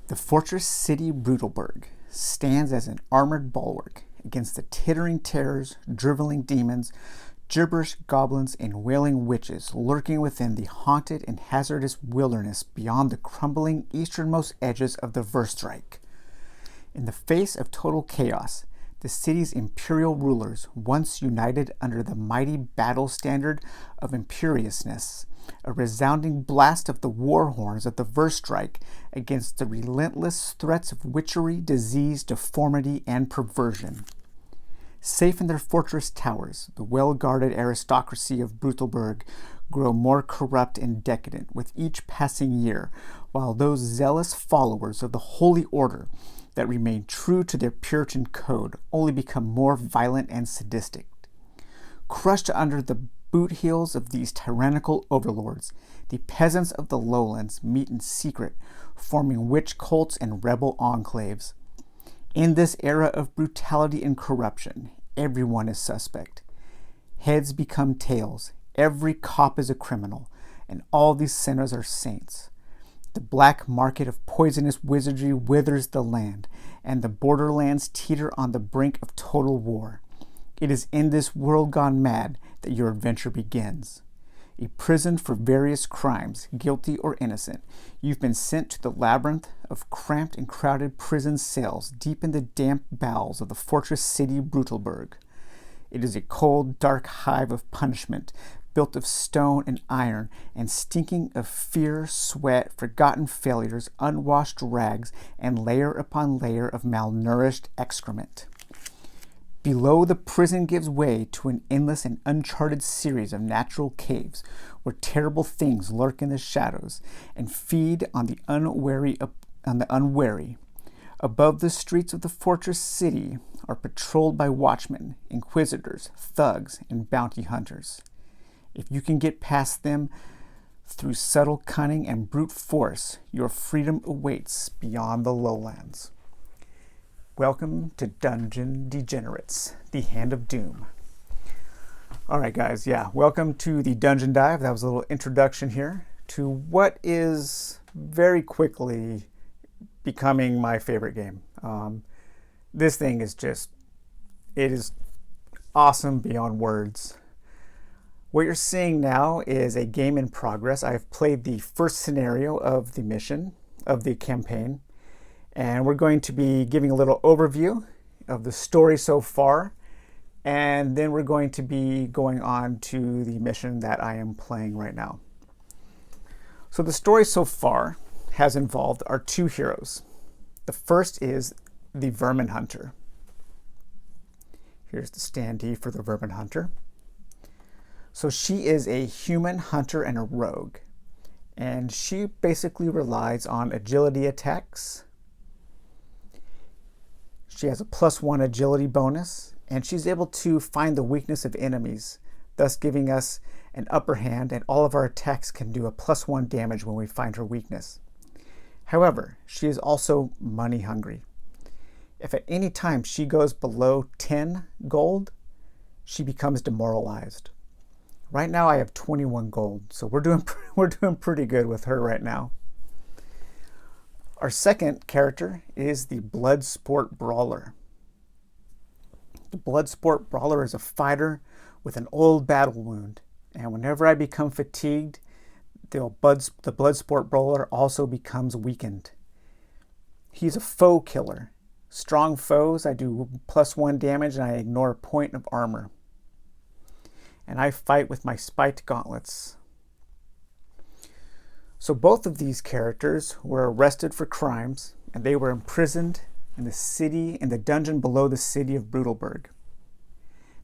The fortress city Brutal Burg stands as an armored bulwark against the tittering terrors, driveling demons, gibberish goblins, and wailing witches lurking within the haunted and hazardous wilderness beyond the crumbling easternmost edges of the Verstreich. In the face of total chaos, the city's imperial rulers, once united under the mighty battle standard of imperiousness, a resounding blast of the war horns of the Verstreich against the relentless threats of witchery, disease, deformity, and perversion. Safe in their fortress towers, the well-guarded aristocracy of Brutal Burg grow more corrupt and decadent with each passing year, while those zealous followers of the Holy Order that remain true to their Puritan code only become more violent and sadistic. Crushed under the boot heels of these tyrannical overlords, the peasants of the lowlands meet in secret, forming witch cults and rebel enclaves. In this era of brutality and corruption, everyone is suspect. Heads become tails, every cop is a criminal, and all these sinners are saints. The black market of poisonous wizardry withers the land, and the borderlands teeter on the brink of total war. It is in this world gone mad that your adventure begins. Imprisoned for various crimes, guilty or innocent, you've been sent to the labyrinth of cramped and crowded prison cells deep in the damp bowels of the fortress city Brutal Burg. It is a cold, dark hive of punishment, built of stone and iron, and stinking of fear, sweat, forgotten failures, unwashed rags, and layer upon layer of malnourished excrement. Below, the prison gives way to an endless and uncharted series of natural caves where terrible things lurk in the shadows and feed on the unwary. Above, the streets of the fortress city are patrolled by watchmen, inquisitors, thugs, and bounty hunters. If you can get past them through subtle cunning and brute force, your freedom awaits beyond the lowlands. Welcome to Dungeon Degenerates, the Hand of Doom. All right, guys, welcome to the Dungeon Dive. That was a little introduction here to what is very quickly becoming my favorite game. This thing is it is awesome beyond words. What you're seeing now is a game in progress. I've played the first scenario of the mission, of the campaign, and we're going to be giving a little overview of the story so far, and then we're going to be going on to the mission that I am playing right now. So the story so far has involved our two heroes. The first is the Vermin Hunter. Here's the standee for the Vermin Hunter. So she is a human hunter and a rogue, and she basically relies on agility attacks. She has a +1 agility bonus, and she's able to find the weakness of enemies, thus giving us an upper hand, and all of our attacks can do a +1 damage when we find her weakness. However, she is also money hungry. If at any time she goes below 10 gold, she becomes demoralized. Right now I have 21 gold, so we're doing pretty good with her right now. Our second character is the Bloodsport Brawler. The Bloodsport Brawler is a fighter with an old battle wound, and whenever I become fatigued, the Bloodsport Brawler also becomes weakened. He's a foe killer. Strong foes, I do +1 damage and I ignore a point of armor. And I fight with my spiked gauntlets. So both of these characters were arrested for crimes, and they were imprisoned in the dungeon below the city of Brutal Burg.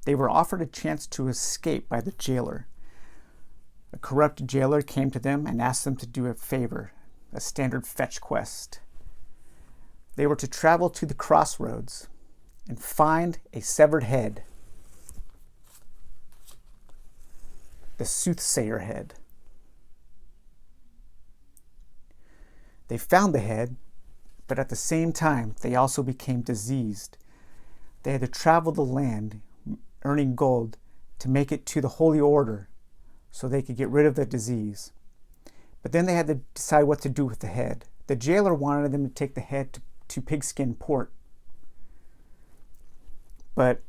They were offered a chance to escape by the jailer. A corrupt jailer came to them and asked them to do a favor, a standard fetch quest. They were to travel to the crossroads and find a severed head, the Soothsayer head. They found the head, but at the same time, they also became diseased. They had to travel the land, earning gold, to make it to the Holy Order so they could get rid of the disease. But then they had to decide what to do with the head. The jailer wanted them to take the head to Pigskin Port. But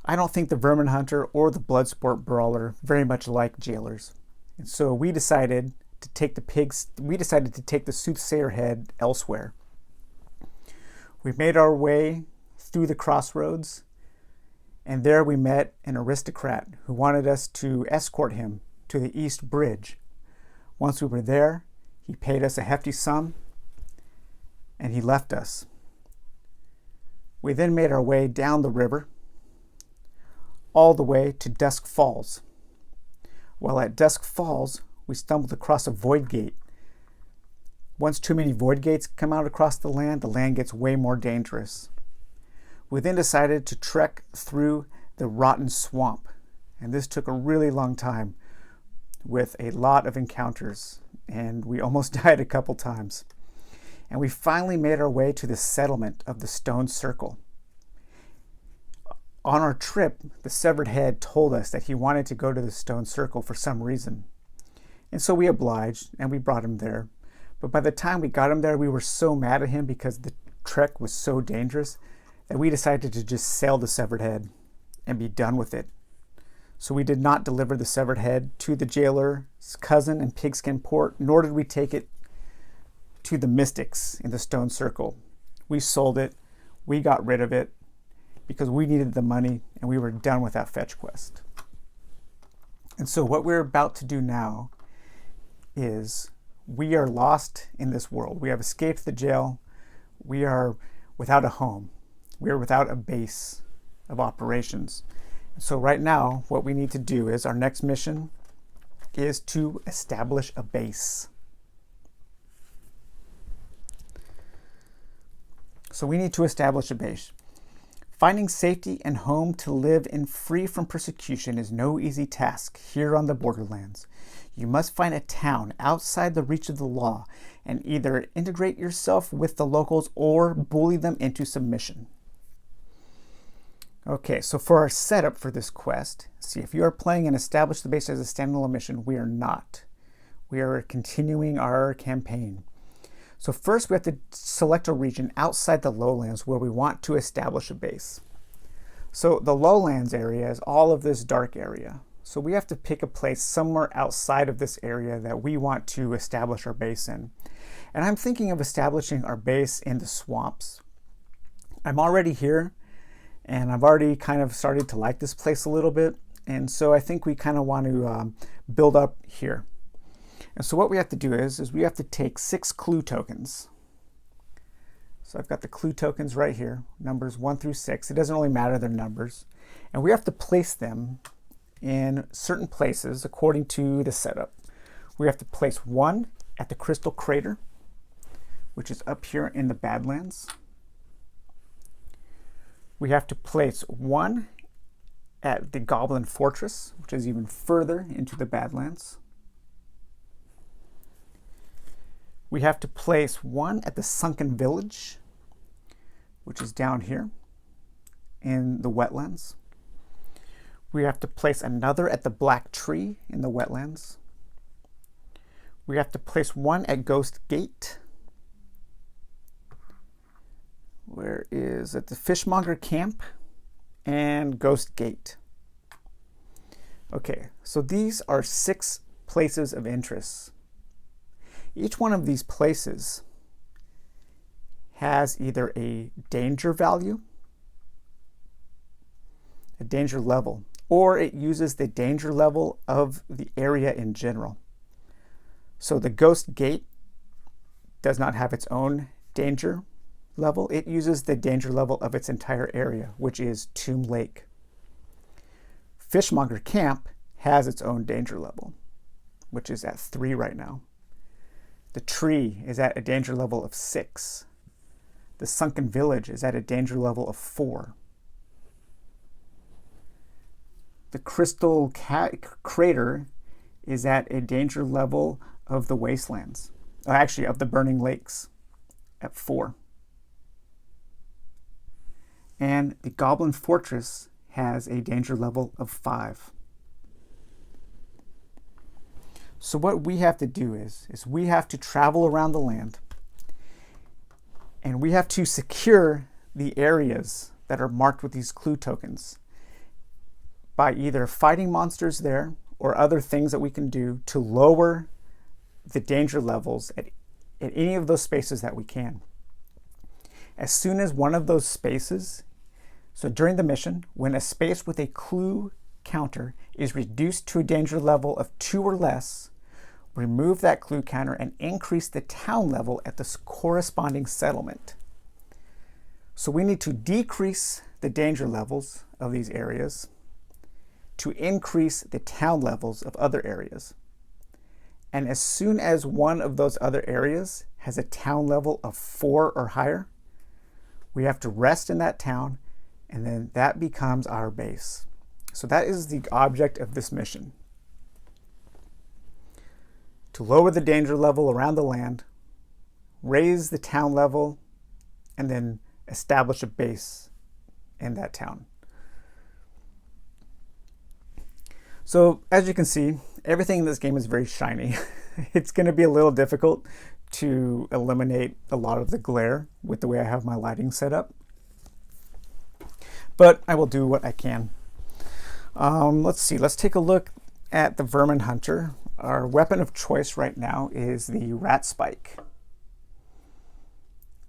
I don't think the Vermin Hunter or the Bloodsport Brawler very much like jailers. And so we decided to take the Soothsayer head elsewhere. We made our way through the crossroads, and there we met an aristocrat who wanted us to escort him to the East Bridge. Once we were there, he paid us a hefty sum, and he left us. We then made our way down the river, all the way to Dusk Falls. While at Dusk Falls, we stumbled across a void gate. Once too many void gates come out across the land gets way more dangerous. We then decided to trek through the rotten swamp, and this took a really long time with a lot of encounters, and we almost died a couple times. And we finally made our way to the settlement of the Stone Circle. On our trip, the Severed Head told us that he wanted to go to the Stone Circle for some reason. And so we obliged, and we brought him there. But by the time we got him there, we were so mad at him because the trek was so dangerous that we decided to just sail the Severed Head and be done with it. So we did not deliver the Severed Head to the jailer's cousin in Pigskin Port, nor did we take it to the mystics in the Stone Circle. We sold it, we got rid of it, because we needed the money and we were done with that fetch quest. And so what we're about to do now is we are lost in this world. We have escaped the jail. We are without a home. We are without a base of operations. So right now, what we need to do is our next mission is to establish a base. So we need to establish a base. Finding safety and home to live in free from persecution is no easy task here on the borderlands. You must find a town outside the reach of the law and either integrate yourself with the locals or bully them into submission. Okay, so for our setup for this quest, see, if you are playing and establish the base as a standalone mission, we are not. We are continuing our campaign. So first we have to select a region outside the lowlands where we want to establish a base. So the lowlands area is all of this dark area. So we have to pick a place somewhere outside of this area that we want to establish our base in. And I'm thinking of establishing our base in the swamps. I'm already here, and I've already kind of started to like this place a little bit. And so I think we kind of want to build up here. And so what we have to do is we have to take 6 clue tokens. So I've got the clue tokens right here, numbers 1 through 6. It doesn't really matter their numbers. And we have to place them in certain places according to the setup. We have to place 1 at the Crystal Crater, which is up here in the Badlands. We have to place 1 at the Goblin Fortress, which is even further into the Badlands. We have to place 1 at the Sunken Village, which is down here in the wetlands. We have to place another at the Black Tree in the wetlands. We have to place 1 at Ghost Gate. Where is it? The Fishmonger Camp and Ghost Gate. Okay, so these are 6 places of interest. Each one of these places has either a danger value, a danger level, or it uses the danger level of the area in general. So the Ghost Gate does not have its own danger level. It uses the danger level of its entire area, which is Tomb Lake. Fishmonger Camp has its own danger level, which is at 3 right now. The tree is at a danger level of 6. The Sunken Village is at a danger level of 4. The Crystal Crater is at a danger level of the Wastelands. Actually, of the Burning Lakes at 4. And the Goblin Fortress has a danger level of 5. So what we have to do is we have to travel around the land And we have to secure the areas that are marked with these clue tokens by either fighting monsters there or other things that we can do to lower the danger levels at any of those spaces that we can. As soon as one of those spaces, so during the mission, when a space with a clue counter is reduced to a danger level of 2 or less, remove that clue counter and increase the town level at the corresponding settlement. So we need to decrease the danger levels of these areas to increase the town levels of other areas. And as soon as one of those other areas has a town level of 4 or higher, we have to rest in that town, and then that becomes our base. So that is the object of this mission: to lower the danger level around the land, raise the town level, and then establish a base in that town. So as you can see, everything in this game is very shiny. It's going to be a little difficult to eliminate a lot of the glare with the way I have my lighting set up, but I will do what I can. Let's see, let's take a look at the Vermin Hunter. Our weapon of choice right now is the Rat Spike.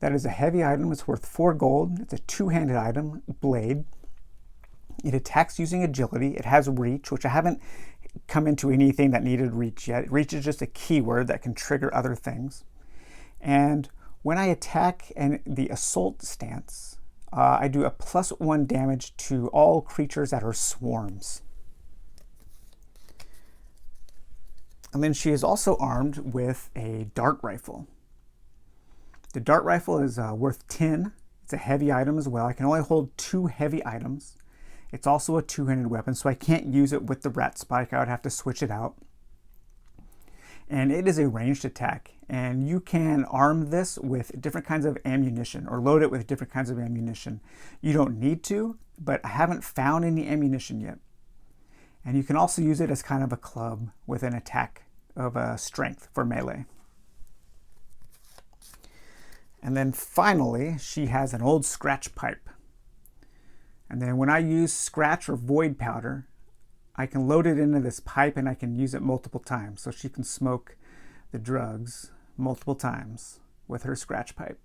That is a heavy item. It's worth 4 gold. It's a 2-handed item, blade. It attacks using agility. It has reach, which I haven't come into anything that needed reach yet. Reach is just a keyword that can trigger other things. And when I attack in the assault stance, I do a +1 damage to all creatures that are swarms. And then she is also armed with a dart rifle. The dart rifle is worth 10. It's a heavy item as well. I can only hold 2 heavy items. It's also a 2-handed weapon, so I can't use it with the Rat Spike. I would have to switch it out. And it is a ranged attack, and you can arm this with different kinds of ammunition or load it with different kinds of ammunition. You don't need to, but I haven't found any ammunition yet. And you can also use it as kind of a club with an attack of strength for melee. And then finally, she has an old scratch pipe. And then when I use scratch or void powder, I can load it into this pipe and I can use it multiple times. So she can smoke the drugs multiple times with her scratch pipe.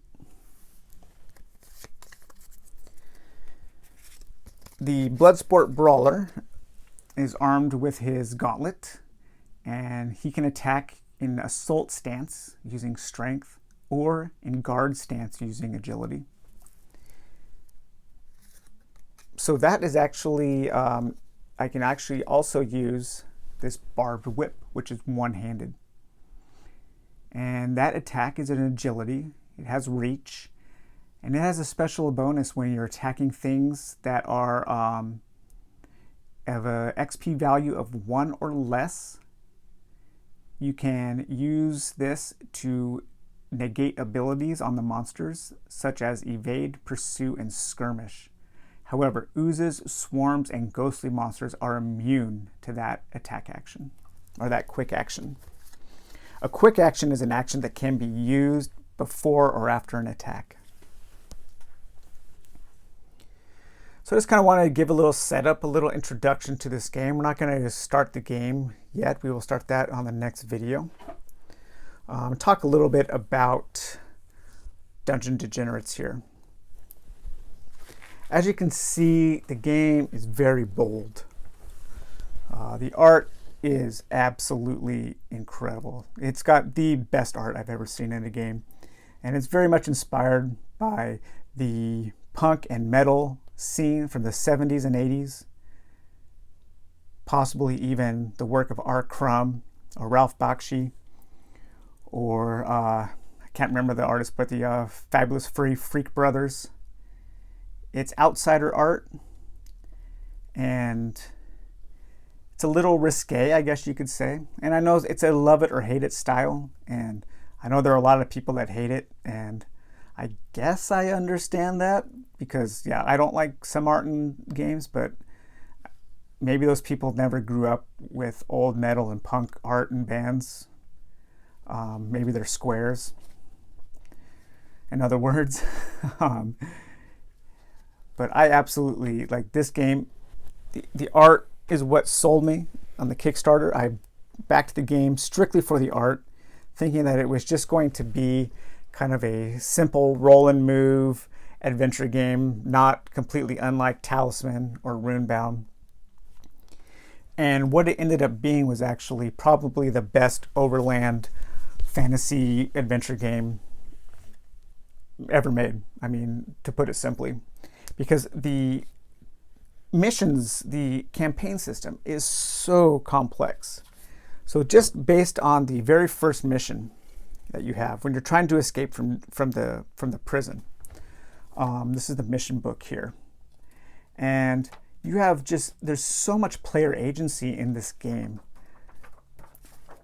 The Bloodsport Brawler is armed with his gauntlet, and he can attack in assault stance using strength or in guard stance using agility. So that is actually, I can actually also use this barbed whip, which is 1-handed. And that attack is an agility. It has reach, and it has a special bonus when you're attacking things that are have a XP value of 1 or less. You can use this to negate abilities on the monsters, such as evade, pursue, and skirmish. However, oozes, swarms, and ghostly monsters are immune to that attack action, or that quick action. A quick action is an action that can be used before or after an attack. So I just kind of want to give a little setup, a little introduction to this game. We're not going to start the game yet. We will start that on the next video. Talk a little bit about Dungeon Degenerates here. As you can see, the game is very bold. The art is absolutely incredible. It's got the best art I've ever seen in a game, and it's very much inspired by the punk and metal scene from the 70s and 80s, possibly even the work of R. Crumb or Ralph Bakshi, or I can't remember the artist, but the Fabulous Freak Brothers. It's outsider art, and it's a little risque, I guess you could say. And I know it's a love it or hate it style, and I know there are a lot of people that hate it, and I guess I understand that, because yeah, I don't like some art in games, but maybe those people never grew up with old metal and punk art and bands. Maybe they're squares. in other words. um, but I absolutely like this game. The art is what sold me on the Kickstarter. I backed the game strictly for the art, thinking that it was just going to be kind of a simple roll and move adventure game, not completely unlike Talisman or Runebound. And what it ended up being was actually probably the best overland fantasy adventure game ever made. I mean, to put it simply, because the missions, the campaign system is so complex. So just based on the very first mission that you have when you're trying to escape from the prison, this is the mission book here, and you have there's so much player agency in this game.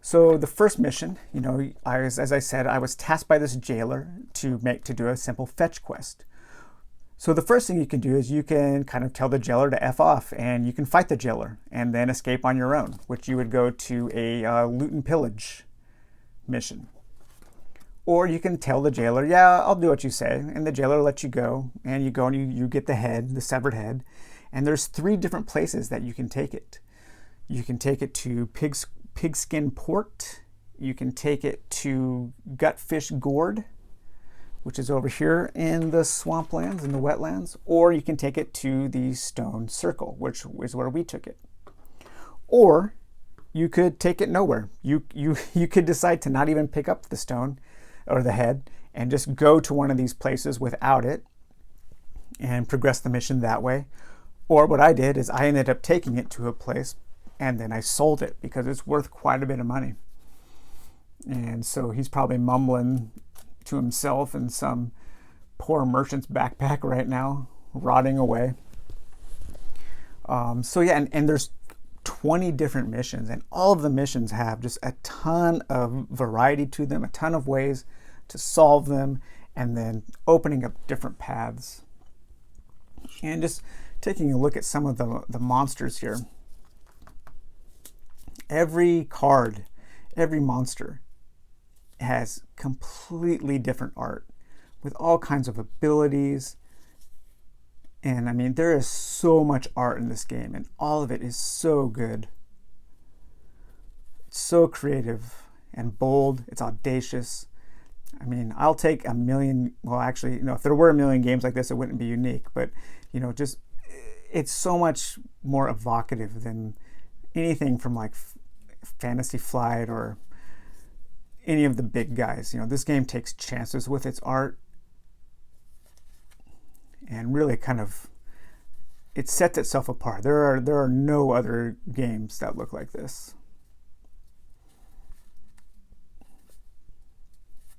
So the first mission, you know, as I said, I was tasked by this jailer to do a simple fetch quest. So the first thing you can do is you can kind of tell the jailer to F off, and you can fight the jailer and then escape on your own, which you would go to a loot and pillage mission. Or you can tell the jailer, yeah, I'll do what you say, and the jailer lets you go, and you get the severed head, and there's 3 different places that you can take it. You can take it to Pigskin Port, you can take it to Gutfish Gourd, which is over here in the swamplands, in the wetlands, or you can take it to the Stone Circle, which is where we took it. Or you could take it nowhere. You could decide to not even pick up the stone or the head and just go to one of these places without it and progress the mission that way. Or what I did is I ended up taking it to a place and then I sold it because it's worth quite a bit of money. And so he's probably mumbling to himself in some poor merchant's backpack right now, rotting away. So yeah, and there's 20 different missions, and all of the missions have just a ton of variety to them, a ton of ways to solve them, and then opening up different paths. And just taking a look at some of the monsters here. Every card, every monster has completely different art with all kinds of abilities. And I mean, there is so much art in this game, and all of it is so good. It's so creative and bold. It's audacious. I mean, I'll take a million, well, actually, you know, if there were a million games like this, it wouldn't be unique, but, you know, just, it's so much more evocative than anything from like Fantasy Flight or any of the big guys. You know, this game takes chances with its art and really kind of, it sets itself apart. There are no other games that look like this.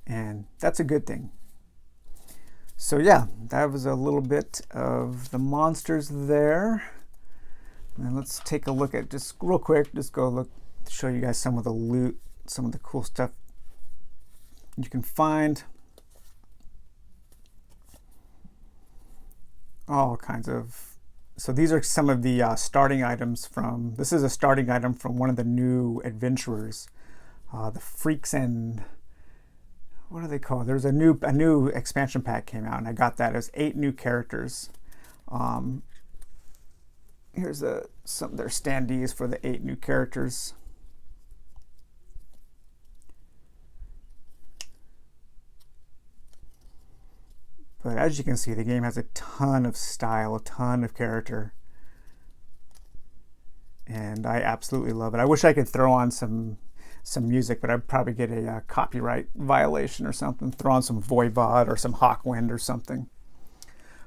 And that's a good thing. So yeah, that was a little bit of the monsters there. And let's take a look at, just real quick, just go look, show you guys some of the loot, some of the cool stuff you can find. All kinds of, so these are some of the starting items from, this is a starting item from one of the new adventurers, the Freaks and, what are they called? There's a new expansion pack came out, and I got that. It was 8 new characters. Here's some of their standees for the 8 new characters. But as you can see, the game has a ton of style, a ton of character. And I absolutely love it. I wish I could throw on some music, but I'd probably get a copyright violation or something. Throw on some Voivod or some Hawkwind or something.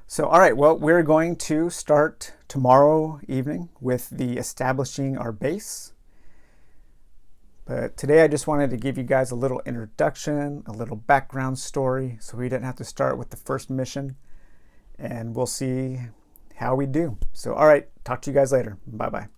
So, all right, well, we're going to start tomorrow evening with the establishing our base. But today I just wanted to give you guys a little introduction, a little background story, so we didn't have to start with the first mission. And we'll see how we do. So, all right, talk to you guys later. Bye-bye.